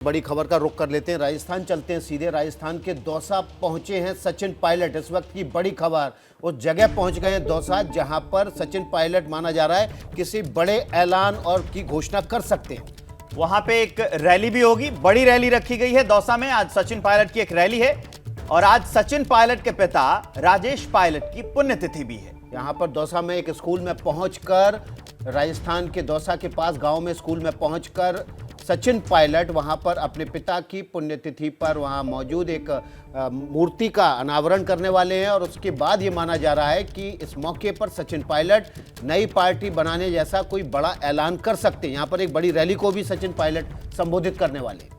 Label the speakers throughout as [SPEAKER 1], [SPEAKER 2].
[SPEAKER 1] बड़ी खबर का रुख कर लेते हैं, राजस्थान चलते हैं सीधे। राजस्थान के दौसा पहुंचे हैं सचिन पायलट। इस वक्त की बड़ी खबर, उस जगह पहुंच गए हैं दौसा जहां पर सचिन पायलट माना जा रहा है किसी बड़े ऐलान और की घोषणा कर सकते हैं।
[SPEAKER 2] वहां पे एक रैली भी होगी, बड़ी रैली रखी गई है दौसा में। आज सचिन पायलट की एक रैली है और आज सचिन पायलट के पिता राजेश पायलट की पुण्यतिथि भी है।
[SPEAKER 1] यहाँ पर दौसा में एक स्कूल में पहुंचकर, राजस्थान के दौसा के पास गांव में स्कूल में पहुंचकर सचिन पायलट वहां पर अपने पिता की पुण्यतिथि पर वहां मौजूद एक मूर्ति का अनावरण करने वाले हैं। और उसके बाद ये माना जा रहा है कि इस मौके पर सचिन पायलट नई पार्टी बनाने जैसा कोई बड़ा ऐलान कर सकते हैं। यहाँ पर एक बड़ी रैली को भी सचिन पायलट संबोधित करने वाले हैं।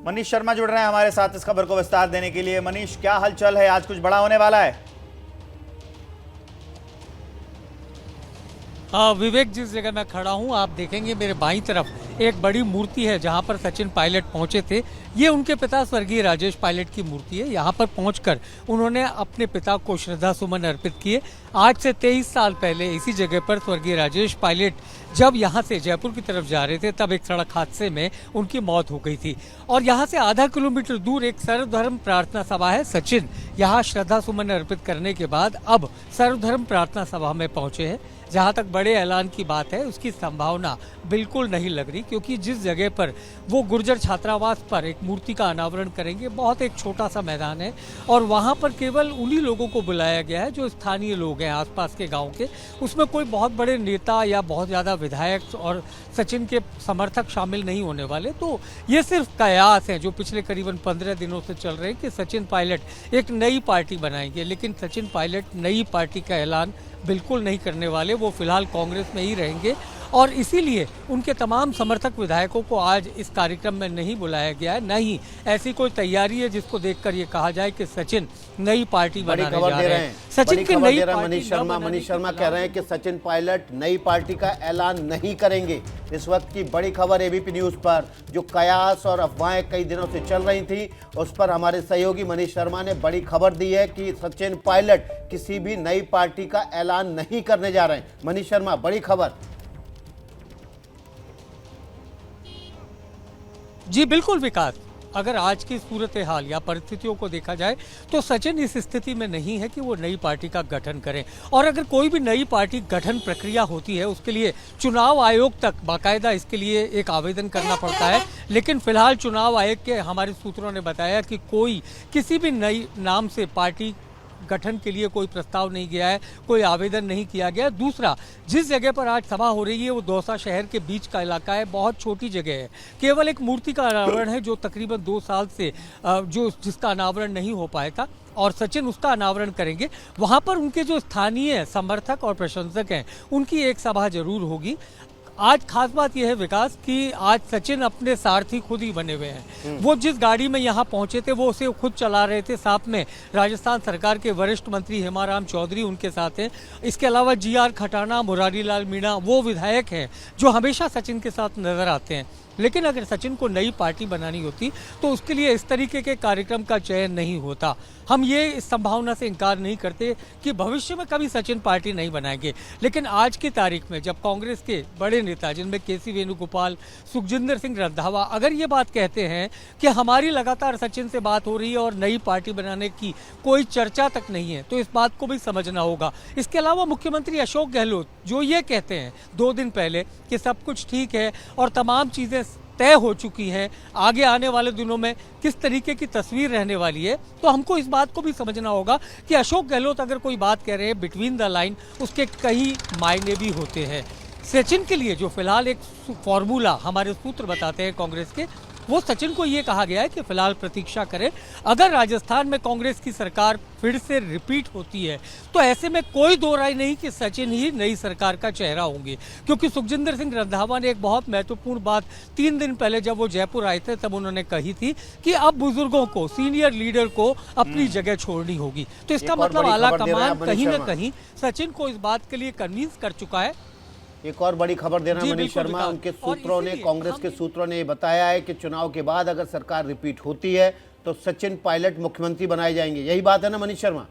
[SPEAKER 2] मनीष शर्मा जुड़ रहे हैं हमारे साथ इस खबर को विस्तार देने के लिए। मनीष, क्या हलचल है? आज कुछ बड़ा होने वाला है?
[SPEAKER 3] विवेक, जिस जगह मैं खड़ा हूं आप देखेंगे मेरे बाईं तरफ एक बड़ी मूर्ति है जहां पर सचिन पायलट पहुंचे थे। ये उनके पिता स्वर्गीय राजेश पायलट की मूर्ति है। यहां पर पहुंचकर उन्होंने अपने पिता को श्रद्धा सुमन अर्पित किए। आज से 23 साल पहले इसी जगह पर स्वर्गीय राजेश पायलट जब यहां से जयपुर की तरफ जा रहे थे तब एक सड़क हादसे में उनकी मौत हो गई थी। और यहां से आधा किलोमीटर दूर एक सर्वधर्म प्रार्थना सभा है। सचिन यहां श्रद्धा सुमन अर्पित करने के बाद अब सर्वधर्म प्रार्थना सभा में पहुंचे हैं। जहां तक बड़े ऐलान की बात है उसकी संभावना बिल्कुल नहीं लग रही, क्योंकि जिस जगह पर वो गुर्जर छात्रावास पर एक मूर्ति का अनावरण करेंगे, बहुत एक छोटा सा मैदान है और वहां पर केवल उन्हीं लोगों को बुलाया गया है जो स्थानीय लोग हैं आसपास के गांव के। उसमें कोई बहुत बड़े नेता या बहुत ज़्यादा विधायक और सचिन के समर्थक शामिल नहीं होने वाले। तो ये सिर्फ कयास है जो पिछले करीबन 15 दिनों से चल रहे हैं कि सचिन पायलट एक नई पार्टी बनाएंगे, लेकिन सचिन पायलट नई पार्टी का ऐलान बिल्कुल नहीं करने वाले। वो फिलहाल कांग्रेस में ही रहेंगे और इसीलिए उनके तमाम समर्थक विधायकों को आज इस कार्यक्रम में नहीं बुलाया गया है। नहीं ऐसी कोई तैयारी है जिसको देखकर ये कहा जाए कि सचिन नई पार्टी बनाने जा रहे हैं।
[SPEAKER 1] सचिन की नई पार्टी मनीष शर्मा कह रहे हैं कि सचिन पायलट नई पार्टी का ऐलान नहीं करेंगे। इस वक्त की बड़ी खबर एबीपी न्यूज पर जो कयास और अफवाहें कई दिनों से चल रही थी उस पर हमारे सहयोगी मनीष शर्मा ने बड़ी खबर दी है कि सचिन पायलट किसी भी नई पार्टी का ऐलान नहीं करने जा रहे हैं। मनीष शर्मा, बड़ी खबर।
[SPEAKER 3] जी बिल्कुल विकास, अगर आज की सूरत हाल या परिस्थितियों को देखा जाए तो सचिन इस स्थिति में नहीं है कि वो नई पार्टी का गठन करें। और अगर कोई भी नई पार्टी गठन प्रक्रिया होती है उसके लिए चुनाव आयोग तक बाकायदा इसके लिए एक आवेदन करना पड़ता है। लेकिन फिलहाल चुनाव आयोग के हमारे सूत्रों ने बताया कि कोई किसी भी नई नाम से पार्टी गठन के लिए कोई प्रस्ताव नहीं गया है, कोई आवेदन नहीं किया गया। दूसरा, जिस जगह पर आज सभा हो रही है वो दौसा शहर के बीच का इलाका है, बहुत छोटी जगह है। केवल एक मूर्ति का अनावरण है जो तकरीबन 2 साल से जिसका अनावरण नहीं हो पाया था और सचिन उसका अनावरण करेंगे। वहाँ पर उनके जो स्थानीय समर्थक और प्रशंसक हैं उनकी एक सभा जरूर होगी। आज खास बात यह है विकास कि आज सचिन अपने सारथी खुद ही बने हुए हैं। वो जिस गाड़ी में यहाँ पहुंचे थे वो उसे खुद चला रहे थे। साथ में राजस्थान सरकार के वरिष्ठ मंत्री हेमाराम चौधरी उनके साथ हैं। इसके अलावा जीआर खटाना, मुरारी लाल मीणा वो विधायक हैं जो हमेशा सचिन के साथ नजर आते हैं। लेकिन अगर सचिन को नई पार्टी बनानी होती तो उसके लिए इस तरीके के कार्यक्रम का चयन नहीं होता। हम ये इस संभावना से इनकार नहीं करते कि भविष्य में कभी सचिन पार्टी नहीं बनाएंगे, लेकिन आज की तारीख में जब कांग्रेस के बड़े नेता जिनमें केसी वेणुगोपाल, सुखजिंदर सिंह रंधावा अगर ये बात कहते हैं कि हमारी लगातार सचिन से बात हो रही है और नई पार्टी बनाने की कोई चर्चा तक नहीं है, तो इस बात को भी समझना होगा। इसके अलावा मुख्यमंत्री अशोक गहलोत जो ये कहते हैं 2 दिन पहले कि सब कुछ ठीक है और तमाम चीज़ें तय हो चुकी हैं, आगे आने वाले दिनों में किस तरीके की तस्वीर रहने वाली है, तो हमको इस बात को भी समझना होगा कि अशोक गहलोत अगर कोई बात कह रहे हैं बिटवीन द लाइन उसके कई मायने भी होते हैं। सचिन के लिए जो फिलहाल एक फॉर्मूला हमारे सूत्र बताते हैं कांग्रेस के, वो सचिन को ये कहा गया है कि फिलहाल प्रतीक्षा करें। अगर राजस्थान में कांग्रेस की सरकार फिर से रिपीट होती है तो ऐसे में कोई दो राय नहीं कि सचिन ही नई सरकार का चेहरा होंगे, क्योंकि सुखजिंदर सिंह रंधावा ने एक बहुत महत्वपूर्ण बात 3 दिन पहले जब वो जयपुर आए थे तब उन्होंने कही थी कि अब बुजुर्गों को, सीनियर लीडर को अपनी जगह छोड़नी होगी। तो इसका मतलब आला कमान कहीं ना कहीं सचिन को इस बात के लिए कन्विंस कर चुका है।
[SPEAKER 1] एक और बड़ी खबर देना मनीष शर्मा, उनके सूत्रों ने, कांग्रेस के सूत्रों ने बताया है कि चुनाव के बाद अगर सरकार रिपीट होती है तो सचिन पायलट मुख्यमंत्री बनाए जाएंगे। यही बात है ना मनीष शर्मा?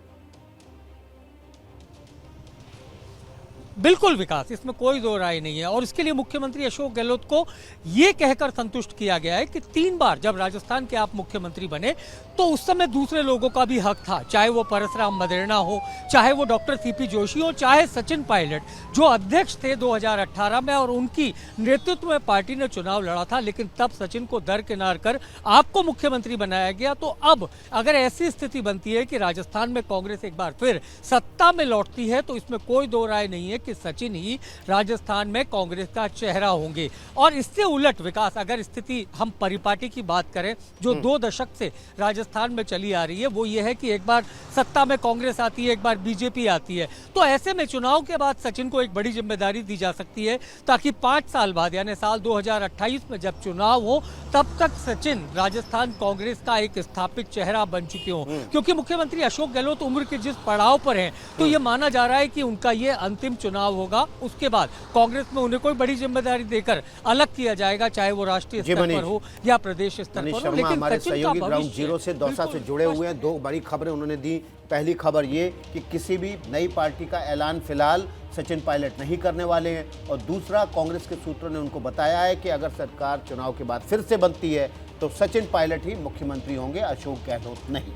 [SPEAKER 3] बिल्कुल विकास, इसमें कोई दो राय नहीं है। और इसके लिए मुख्यमंत्री अशोक गहलोत को यह कहकर संतुष्ट किया गया है कि 3 बार जब राजस्थान के आप मुख्यमंत्री बने तो उस समय दूसरे लोगों का भी हक था, चाहे वो परसराम मदेरणा हो, चाहे वो डॉक्टर सीपी जोशी हो, चाहे सचिन पायलट जो अध्यक्ष थे 2018 में और उनकी नेतृत्व में पार्टी ने चुनाव लड़ा था, लेकिन तब सचिन को दरकिनार कर आपको मुख्यमंत्री बनाया गया। तो अब अगर ऐसी स्थिति बनती है कि राजस्थान में कांग्रेस एक बार फिर सत्ता में लौटती है तो इसमें कोई दो राय नहीं है कि सचिन ही राजस्थान में कांग्रेस का चेहरा होंगे। और इससे उलट विकास, अगर स्थिति हम परिपाटी की बात करें जो 2 दशक से राजस्थान में चली आ रही है, वो ये है कि एक बार सत्ता में कांग्रेस आती है, एक बार बीजेपी आती है, तो ऐसे में चुनाव के बाद सचिन को एक बड़ी जिम्मेदारी दी जा सकती है ताकि 5 साल बाद यानी साल 2028 में जब चुनाव हो तब तक सचिन राजस्थान कांग्रेस का एक स्थापित चेहरा बन चुके हों। क्योंकि मुख्यमंत्री अशोक गहलोत उम्र के जिस पड़ाव पर हैं तो ये माना जा रहा है कि उनका ये अंतिम चुनाव होगा, उसके बाद कांग्रेस में उन्हें कोई बड़ी जिम्मेदारी देकर अलग किया जाएगा, चाहे वो राष्ट्रीय स्तर पर हो या प्रदेश स्तर पर हो। लेकिन
[SPEAKER 1] हमारे
[SPEAKER 3] सचिन का
[SPEAKER 1] सहयोगी ग्राउंड
[SPEAKER 3] भविष्य
[SPEAKER 1] जीरो से दौसा से जुड़े हुए हैं। 2 बड़ी खबरें उन्होंने दी। पहली खबर ये कि किसी भी नई पार्टी का ऐलान फिलहाल सचिन पायलट नहीं करने वाले हैं, और दूसरा कांग्रेस के सूत्रों ने उनको बताया है कि अगर सरकार चुनाव के बाद फिर से बनती है तो सचिन पायलट ही मुख्यमंत्री होंगे, अशोक गहलोत नहीं।